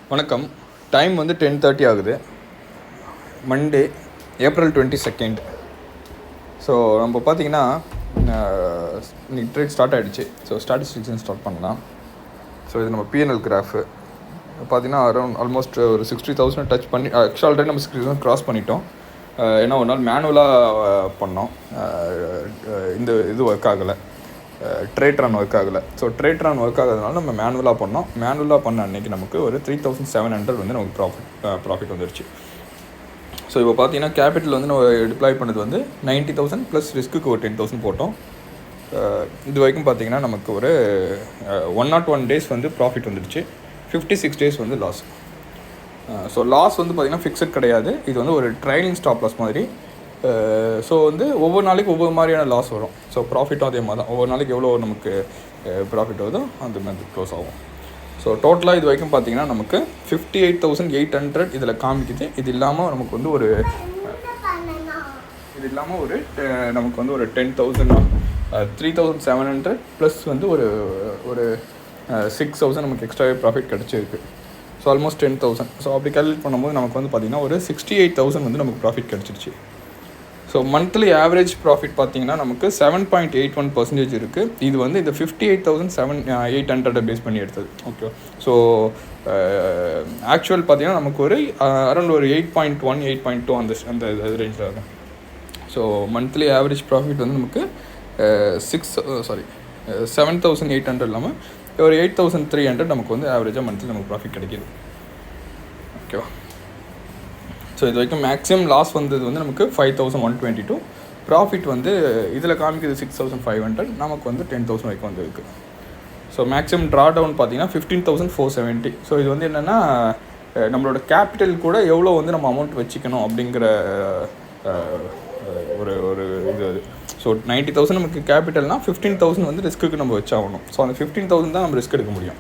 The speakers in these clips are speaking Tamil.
வணக்கம். டைம் வந்து 10:30 ஆகுது. Monday, April 22. ஸோ நம்ம பார்த்தீங்கன்னா இன்னைக்கு ட்ரேட் ஸ்டார்ட் ஆகிடுச்சு. ஸோ ஸ்டாட்டிஸ்டிக்ஸ் ஸ்டார்ட் பண்ணலாம். ஸோ இது நம்ம பிஎன்எல் கிராஃபு பார்த்தீங்கன்னா அரௌண்ட் ஆல்மோஸ்ட் ஒரு 60,000 டச் பண்ணி ஆல்ரெடி நம்ம 60,000 க்ராஸ் பண்ணிட்டோம். ஏன்னா ஒரு நாள் மேனுவலாக பண்ணோம். இது ஒர்க் ஆகலை, ட்ரேட் ரன் ஒர்க் ஆகலை. ஸோ ட்ரேட் ரன் ஒர்க் ஆகிறதுனால நம்ம மேனுவலாக பண்ணோம். மேனுவலாக பண்ண அன்றைக்கி நமக்கு ஒரு 3,700 வந்து நமக்கு ப்ராஃபிட் வந்துடுச்சு. ஸோ இப்போ பார்த்தீங்கன்னா கேபிட்டல் வந்து நம்ம டிப்ளாய் பண்ணது வந்து 90,000 ப்ளஸ் ரிஸ்க்குக்கு ஒரு 10,000 போட்டோம். இது வரைக்கும் பார்த்தீங்கன்னா நமக்கு ஒரு 101 டேஸ் வந்து ப்ராஃபிட் வந்துடுச்சு. 56 டேஸ் வந்து லாஸ். ஸோ லாஸ் வந்து பார்த்திங்கன்னா ஃபிக்ஸட் கிடையாது. இது வந்து ஒரு ட்ரைலிங் ஸ்டாப் லாஸ் மாதிரி. ஸோ வந்து ஒவ்வொரு நாளைக்கு ஒவ்வொரு மாதிரியான லாஸ் வரும். ஸோ ப்ராஃபிட்டும் அதே மாதிரி தான். ஒவ்வொரு நாளைக்கு எவ்வளோ நமக்கு ப்ராஃபிட் வருதோ அந்த மாதிரி க்ளோஸ் ஆகும். ஸோ டோட்டலாக இது வரைக்கும் பார்த்தீங்கன்னா நமக்கு 58,800 இதில் காமிக்குது. இது இல்லாமல் நமக்கு வந்து ஒரு நமக்கு வந்து ஒரு 10,000 3,700 ப்ளஸ் வந்து ஒரு 6,000 நமக்கு எக்ஸ்ட்ராவே ப்ராஃபிட் கிடச்சிருக்கு. So almost 10,000. ஸோ அப்படி கால்குலேட் பண்ணும்போது நமக்கு வந்து பார்த்திங்கன்னா ஒரு 68,000 வந்து நமக்கு ப்ராஃபிட் கிடச்சிருச்சு. ஸோ மந்த்லி ஆவரேஜ் ப்ராஃபிட் பார்த்தீங்கன்னா நமக்கு 7.81% இருக்குது. இது வந்து இந்த 58,800 பேஸ் பண்ணி எடுத்தது. ஓகே. ஸோ ஆக்சுவல் பார்த்தீங்கன்னா நமக்கு ஒரு அரௌண்ட் ஒரு 8.1 8.2 அந்த ரேஞ்சில் இருக்கும். ஸோ மந்த்லி ஆவரேஜ் ப்ராஃபிட் வந்து நமக்கு 7,800 இல்லாமல் ஒரு 8,300 நமக்கு வந்து ஆவரேஜாக மந்த்லி நமக்கு ப்ராஃபிட் கிடைக்கிது. ஓகேவா? ஸோ இது வரைக்கும் மேக்ஸிமம் லாஸ் வந்தது வந்து நமக்கு 5,122. ப்ராஃபிட் வந்து இதில் காமிக்கிறது 6,500, நமக்கு வந்து 10,000 வரைக்கும் வந்துருக்கு. ஸோ மேக்ஸிமம் ட்ரா டவுன் பார்த்தீங்கன்னா 15,470. ஸோ இது வந்து என்னென்னா நம்மளோட கேபிட்டல் கூட எவ்வளோ வந்து நம்ம அமௌண்ட் வச்சுக்கணும் அப்படிங்கிற ஒரு இது அது. ஸோ 90,000 நமக்கு கேபிட்டல்னால் 15,000 வந்து ரிஸ்க்குக்கு நம்ம வச்சாகணும். ஸோ அந்த 15,000 தான் நம்ம ரிஸ்க் எடுக்க முடியும்.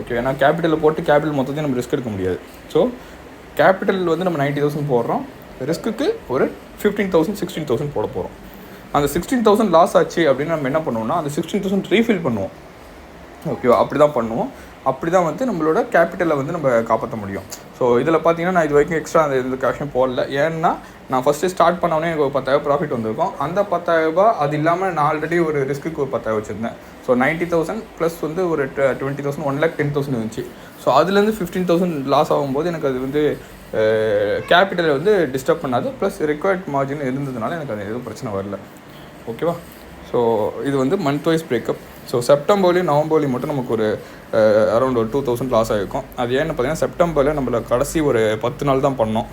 ஓகே. ஏன்னா கேபிட்டலில் போட்டு கேபிட்டல் மொத்தத்தையும் நம்ம ரிஸ்க் எடுக்க முடியாது. ஸோ கேபிட்டல் வந்து நம்ம 90,000 போடுறோம். ரிஸ்க்குக்கு ஒரு 15,000 16,000 போட போகிறோம். அந்த 16,000 லாஸ் ஆச்சு அப்படின்னு நம்ம என்ன பண்ணுவோம்னா அந்த 16,000 ரீஃபில் பண்ணுவோம். ஓகேவா? அப்படி தான் பண்ணுவோம். அப்படி தான் வந்து நம்மளோட கேபிட்டலை வந்து நம்ம காப்பாற்ற முடியும். ஸோ இதில் பார்த்தீங்கன்னா நான் இது வரைக்கும் எக்ஸ்ட்ரா அந்த கேஷன் போடல. ஏன்னா நான் ஃபஸ்ட்டு ஸ்டார்ட் பண்ணோன்னே எனக்கு ஒரு 10,000 ப்ராஃபிட் வந்திருக்கும். அந்த 10,000 அது இல்லாமல் நான் ஆல்ரெடி ஒரு ரிஸ்க்குக்கு ஒரு 10,000 வச்சுருந்தேன். ஸோ 90,000 ப்ளஸ் வந்து ஒரு 20,000 1,10,000 இருந்துச்சு. ஸோ அதுலேருந்து 15,000 லாஸ் ஆகும்போது எனக்கு அது வந்து கேபிட்டலை வந்து டிஸ்டர்ப் பண்ணாது. ப்ளஸ் ரெக்வயர்ட் மார்ஜின் இருந்ததுனால எனக்கு அது எதுவும் பிரச்சனை வரல. ஓகேவா? ஸோ இது வந்து மந்த் வைஸ் பிரேக்கப். ஸோ செப்டம்பர்லேயும் நவம்பர்லேயும் மட்டும் நமக்கு ஒரு அரௌண்ட் ஒரு 2,000 லாஸ் ஆகிருக்கும். அது ஏன்னு பார்த்தீங்கன்னா செப்டம்பரில் நம்மள கடைசி ஒரு 10 நாள் தான் பண்ணோம்.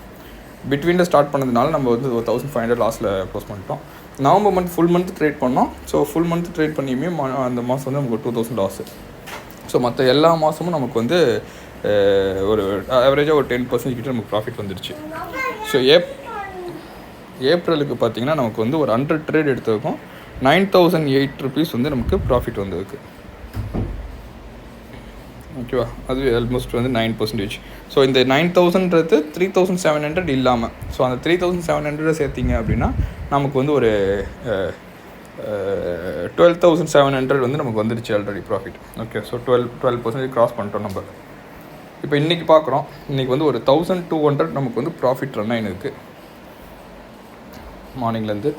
பிட்வீனில் ஸ்டார்ட் பண்ணதுனால நம்ம வந்து ஒரு 1,500 லாஸில் க்ளோஸ் பண்ணிட்டோம். November month full month trade பண்ணோம். ஸோ ஃபுல் மந்த் ட்ரேட் பண்ணியுமே அந்த மாதம் வந்து நமக்கு 2,000 லாஸு. ஸோ மற்ற எல்லா மாதமும் நமக்கு வந்து ஒரு ஆவரேஜாக ஒரு 10% கிட்ட நமக்கு ப்ராஃபிட் வந்துடுச்சு. ஸோ ஏப்ரலுக்கு பார்த்திங்கன்னா நமக்கு வந்து ஒரு 100 ட்ரேட் எடுத்திருக்கோம். 9,008 rupees வந்து நமக்கு ப்ராஃபிட் வந்திருக்கு. ஓகேவா? அது ஆல்மோஸ்ட் வந்து 9%. ஸோ இந்த 9,000ன்றது 3,700 இல்லாமல். ஸோ அந்த 3,700 சேர்த்திங்க அப்படின்னா நமக்கு வந்து ஒரு 12,700 வந்து நமக்கு வந்துடுச்சு already profit. Okay. So 12% cross பண்ணிட்டோம் நம்ம. இப்போ இன்றைக்கி பார்க்குறோம். இன்றைக்கி வந்து ஒரு 1,200 நமக்கு வந்து ப்ராஃபிட் ரன் ஆகிருக்கு. மார்னிங்லேருந்து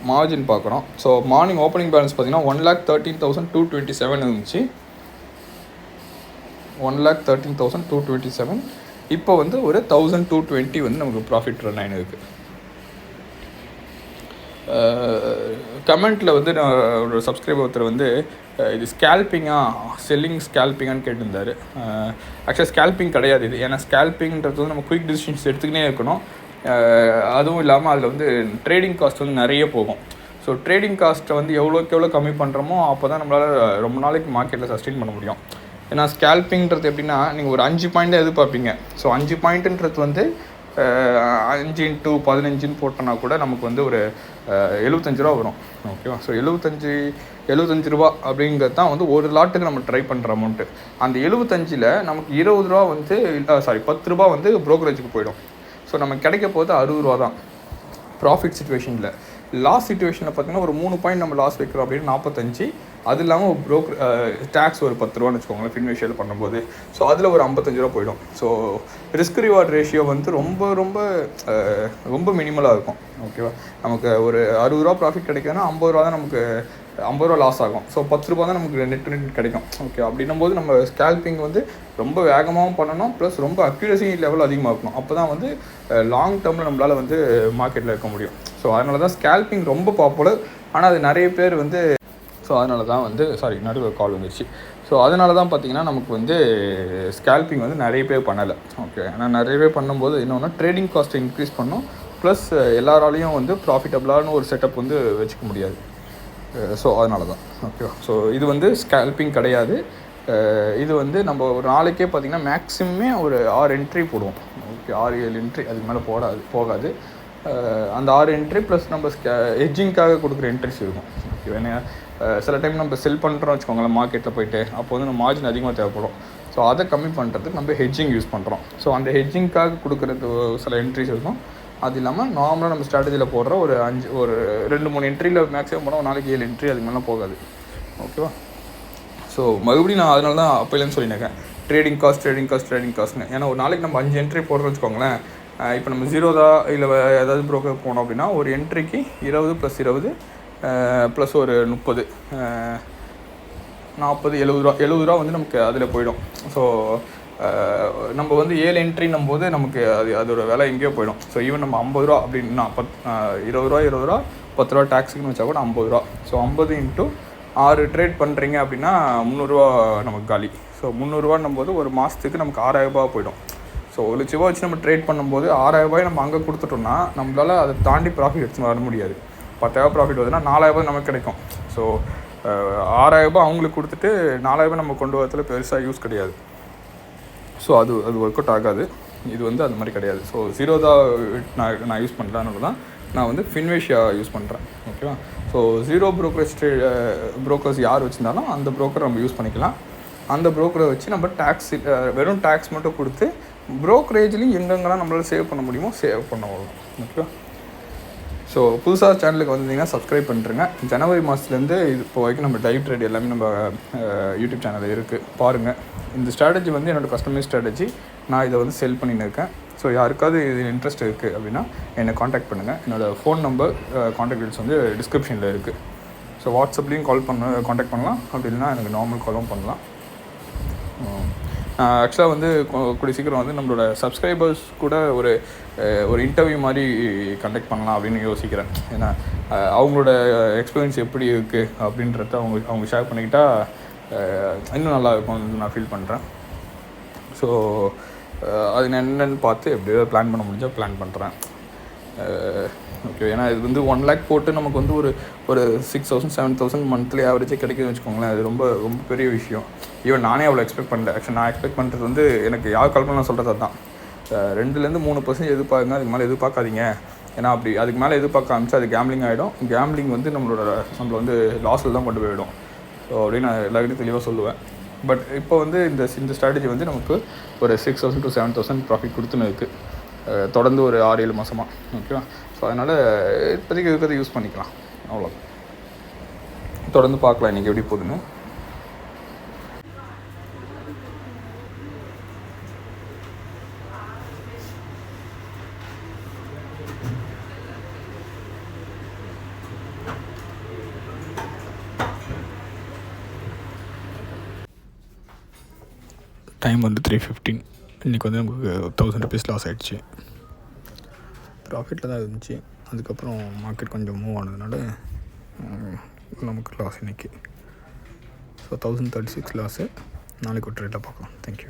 மார்ஜின் பார்க்குறோம். ஸோ மார்னிங் ஓப்பனிங் பேலன்ஸ் பார்த்திங்கன்னா 1,13,227 இருந்துச்சு. 1,13,227. இப்போ வந்து ஒரு 1,220 வந்து நமக்கு ப்ராஃபிட் ரன் ஆகிருக்கு. கமெண்ட்டில் வந்து நான் ஒரு சப்ஸ்கிரைபர் ஒருத்தர் வந்து இது செல்லிங் ஸ்கேல்பிங்கான்னு கேட்டிருந்தார். ஆக்சுவலாக ஸ்கேல்பிங் கிடையாது இது. ஏன்னா ஸ்கேல்பிங்கிறது வந்து நம்ம குயிக் டிசிஷன்ஸ் எடுத்துக்கினே இருக்கணும். அதுவும் இல்லாமல் அதில் வந்து ட்ரேடிங் காஸ்ட் வந்து நிறைய போகும். ஸோ ட்ரேடிங் காஸ்ட்டை வந்து எவ்வளோக்கு எவ்வளோ கம்மி பண்ணுறோமோ அப்போ தான் நம்மளால் ரொம்ப நாளைக்கு மார்க்கெட்டில் சஸ்டெயின் பண்ண முடியும். ஏன்னா ஸ்கேல்பிங்கிறது எப்படின்னா நீங்கள் ஒரு 5 பாயிண்ட் தான் எதிர்பார்ப்பீங்க. ஸோ 5 பாயிண்ட்டுன்றது வந்து 5 into 15 போட்டோன்னா கூட நமக்கு வந்து ஒரு 75 ரூபா வரும். ஓகேவா? ஸோ 75 ரூபா அப்படிங்கிறது தான் வந்து ஒரு லாட்டுக்கு நம்ம ட்ரை பண்ணுற அமௌண்ட்டு. அந்த 75ல் நமக்கு 20 ரூபா வந்து 10 ரூபா வந்து ப்ரோக்கரேஜுக்கு போயிடும். ஸோ நமக்கு கிடைக்க போது 60 ரூபா தான் ப்ராஃபிட் சிச்சுவேஷனில். லாஸ் சிச்சுவேஷனில் பார்த்திங்கன்னா ஒரு 3 பாயிண்ட் நம்ம லாஸ் வைக்கிறோம் அப்படின்னு 45. அது இல்லாமல் டேக்ஸ் ஒரு 10 ரூபான்னு வச்சுக்கோங்களேன் ஃபின்வேஷியல் பண்ணும்போது. ஸோ அதில் ஒரு 55 ரூபா போயிடும். ஸோ ரிஸ்க் ரிவார்ட் ரேஷியோ வந்து ரொம்ப ரொம்ப ரொம்ப மினிமலாக இருக்கும். ஓகேவா, நமக்கு ஒரு 60 ரூபா ப்ராஃபிட் கிடைக்குதுன்னா 50 ரூபா தான் நமக்கு 50 ரூபா லாஸ் ஆகும். ஸோ 10 ரூபா தான் நமக்கு நெட் கிடைக்கும். ஓகே, அப்படின்னும் போது நம்ம ஸ்கேல்பிங் வந்து ரொம்ப வேகமாகவும் பண்ணணும், ப்ளஸ் ரொம்ப அக்யூரசி லெவல் அதிகமாக இருக்கணும். அப்போ தான் வந்து லாங் டேர்மில் நம்மளால் வந்து மார்க்கெட்டில் இருக்க முடியும். ஸோ அதனால தான் ஸ்கேல்பிங் ரொம்ப பாப்புலர். ஆனால் அது நிறைய பேர் வந்து ஸோ அதனால தான் வந்து நடுவில் கால் வந்துச்சு. ஸோ அதனால தான் பார்த்திங்கன்னா நமக்கு வந்து ஸ்கேல்பிங் வந்து நிறைய பேர் பண்ணலை. ஓகே, ஆனால் நிறைய பேர் பண்ணும்போது இன்னொன்று ட்ரேடிங் காஸ்ட்டை இன்க்ரீஸ் பண்ணணும், ப்ளஸ் எல்லாராலையும் வந்து ப்ராஃபிட்டபிளான ஒரு செட்டப் வந்து வச்சுக்க முடியாது. ஸோ அதனால தான். ஓகேவா, ஸோ இது வந்து ஸ்கேல்பிங் கிடையாது. இது வந்து நம்ம ஒரு நாளைக்கே பார்த்திங்கன்னா மேக்ஸிமமே ஒரு 6 என்ட்ரி போடுவோம். ஓகே, 6-7 என்ட்ரி, அதுக்கு மேலே போகாது. அந்த 6 என்ட்ரி ப்ளஸ் நம்ம ஹெட்ஜிங்காக கொடுக்குற என்ட்ரிஸ் இருக்கும். ஓகே, ஏன்னா சில டைம் நம்ம செல் பண்ணுறோம் வச்சுக்கோங்களேன் மார்க்கெட்டில் போய்ட்டு, அப்போ வந்து நம்ம மார்ஜின் அதிகமாக தேவைப்படும். ஸோ அதை கம்மி பண்ணுறதுக்கு நம்ம ஹெட்ஜிங் யூஸ் பண்ணுறோம். ஸோ அந்த ஹெட்ஜிங்காக கொடுக்குறது சில என்ட்ரிஸ் இருக்கும். அது இல்லாமல் நார்மலாக நம்ம ஸ்ட்ராட்டஜியில் போடுற ஒரு 2-3 என்ட்ரியில் மேக்ஸிமம் போனால் ஒரு நாளைக்கு 7 என்ட்ரி, அதுக்கு மேலே போகாது. ஓகேவா, ஸோ மறுபடியும் நான் அதனால தான் அப்போலேருந்து சொல்லியிருக்கேன் ட்ரேடிங் காஸ்ட்னு. ஏன்னா ஒரு நாளைக்கு நம்ம 5 என்ட்ரி போடுறோம்னு வச்சுக்கோங்களேன். இப்போ நம்ம ஜீரோதா இல்லை ஏதாவது ப்ரோக்கர் போனோம் அப்படின்னா ஒரு என்ட்ரிக்கு 20 + 20 ப்ளஸ் ஒரு 30 40 70 ரூபா வந்து நமக்கு அதில் போயிடும். ஸோ நம்ம வந்து 7 என்ட்ரின்னும் போது நமக்கு அதோட விலை எங்கேயோ போயிடும். ஸோ ஈவன் நம்ம 50 ரூபா அப்படின்னா 20 ரூபா 10 ரூபா டேக்ஸுக்குன்னு வச்சா கூட 50 ரூபா. ஸோ 50 × 6 ட்ரேட் பண்ணுறீங்க அப்படின்னா 300 ரூபா நமக்கு காலி. ஸோ 300 ரூபான்னும் போது ஒரு மாதத்துக்கு நமக்கு 6000 ரூபா போயிடும். ஸோ 1 லட்ச ரூபா வச்சு நம்ம ட்ரேட் பண்ணும்போது 6000 ரூபாய் நம்ம அங்கே கொடுத்துட்டோம்னா நம்மளால் அதை தாண்டி ப்ராஃபிட் எடுத்துன்னு வர முடியாது. 10,000 ப்ராஃபிட் வருதுன்னா 4000 ரூபாய் நமக்கு கிடைக்கும். ஸோ 6000 ரூபாய் அவங்களுக்கு கொடுத்துட்டு 4000 ரூபாய் நம்ம கொண்டு வரதுல பெருசாக யூஸ் கிடையாது. ஸோ அது ஒர்க் அவுட் ஆகாது. இது வந்து அது மாதிரி கிடையாது. ஸோ ஜீரோதா நான் யூஸ் பண்ணுறதுனால தான் நான் வந்து ஃபின்வேஷியா யூஸ் பண்ணுறேன். ஓகேவா, ஸோ ஜீரோ ப்ரோக்கர்ஸ் யார் வச்சுருந்தாலும் அந்த ப்ரோக்கரை நம்ம யூஸ் பண்ணிக்கலாம். அந்த ப்ரோக்கரை வச்சு நம்ம வெறும் டேக்ஸ் மட்டும் கொடுத்து ப்ரோக்கரேஜ்லேயும் எங்கெங்கெல்லாம் நம்மளால் சேவ் பண்ண முடியுமோ சேவ் பண்ண வரும். ஓகேவா, ஸோ புதுசாக சேனலுக்கு வந்திருந்தீங்கன்னா சப்ஸ்கிரைப் பண்ணிட்டுருங்க. ஜனவரி மாதத்துலேருந்து இப்போ வரைக்கும் நம்ம டைவ் ட்ரேட் எல்லாமே நம்ம யூடியூப் சேனலில் இருக்குது, பாருங்கள். இந்த ஸ்ட்ராட்டஜி வந்து என்னோடய கஸ்டமைஸ் ஸ்ட்ராட்டஜி. நான் இதை வந்து செல் பண்ணின்னு இருக்கேன். ஸோ யாருக்காவது இது இன்ட்ரெஸ்ட் இருக்குது அப்படின்னா என்னை காண்டாக்ட் பண்ணுங்கள். என்னோடய ஃபோன் நம்பர் காண்டாக்ட் டீல்ஸ் வந்து டிஸ்கிரிப்ஷனில் இருக்குது. ஸோ வாட்ஸ்அப்லேயும் காண்டாக்ட் பண்ணலாம், அப்படி இல்லைனா எனக்கு நார்மல் காலும் பண்ணலாம். ஆக்சுவலாக வந்து கூடிய சீக்கிரம் வந்து நம்மளோட சப்ஸ்கிரைபர்ஸ் கூட ஒரு இன்டர்வியூ மாதிரி கண்டக்ட் பண்ணலாம் அப்படின்னு யோசிக்கிறேன். ஏன்னா அவங்களோட எக்ஸ்பீரியன்ஸ் எப்படி இருக்குது அப்படின்றத அவங்க ஷேர் பண்ணிக்கிட்டால் இன்னும் நல்லா இருக்கும்னு நான் ஃபீல் பண்ணுறேன். ஸோ அது நான் என்னென்னு பார்த்து எப்படியோ பிளான் பண்ண முடிஞ்சால் பிளான் பண்ணுறேன். ஓகே, ஏன்னா இது வந்து 1 lakh போட்டு நமக்கு வந்து ஒரு 6,000 7,000 மந்த்லி ஆவரேஜே கிடைக்குதுன்னு வச்சுக்கோங்களேன். அது ரொம்ப ரொம்ப பெரிய விஷயம். ஈவன் நானே அவ்வளோ எக்ஸ்பெக்ட் பண்ணல. ஆக்சுவலி நான் எக்ஸ்பெக்ட் பண்ணுறது வந்து எனக்கு யார் கால் பண்ண சொல்கிறது அதுதான், 2-3% எதிர்பார்க்குங்க, அதுக்கு மேலே எதிர்பார்க்காதீங்க. ஏன்னா அப்படி அதுக்கு மேலே எதிர்பார்க்க ஆரம்பிச்சு அது கேம்லிங் ஆகிடும். கேம்லிங் வந்து நம்மளை வந்து லாஸில் தான் கொண்டு போயிடும். ஸோ அப்படின்னு நான் எல்லாருக்கிட்டையும் தெளிவாக சொல்லுவேன். பட் இப்போ வந்து இந்த ஸ்ட்ராட்டஜி வந்து நமக்கு ஒரு 6,000 to 7,000 ப்ராஃபிட் கொடுத்துன்னு இருக்குது தொடர்ந்து ஒரு 6-7 மாதமாக. ஓகேவா, ஸோ அதனால் இப்போதைக்கு இருக்கிறத யூஸ் பண்ணிக்கலாம். அவ்வளோ தொடர்ந்து பார்க்கலாம் இன்றைக்கி எப்படி போகுதுன்னு. டைம் வந்து 3:15. இன்றைக்கி வந்து நமக்கு 1000 rupees லாஸ் ஆகிடுச்சு. ப்ராஃபிட்டில் தான் இருந்துச்சு. அதுக்கப்புறம் மார்க்கெட் கொஞ்சம் மூவ் ஆனதுனால நமக்கு லாஸ் இன்றைக்கி. So 1036 loss. நாளைக்கு ஒரு ட்ரேட்டில் பார்க்கலாம். தேங்க்யூ.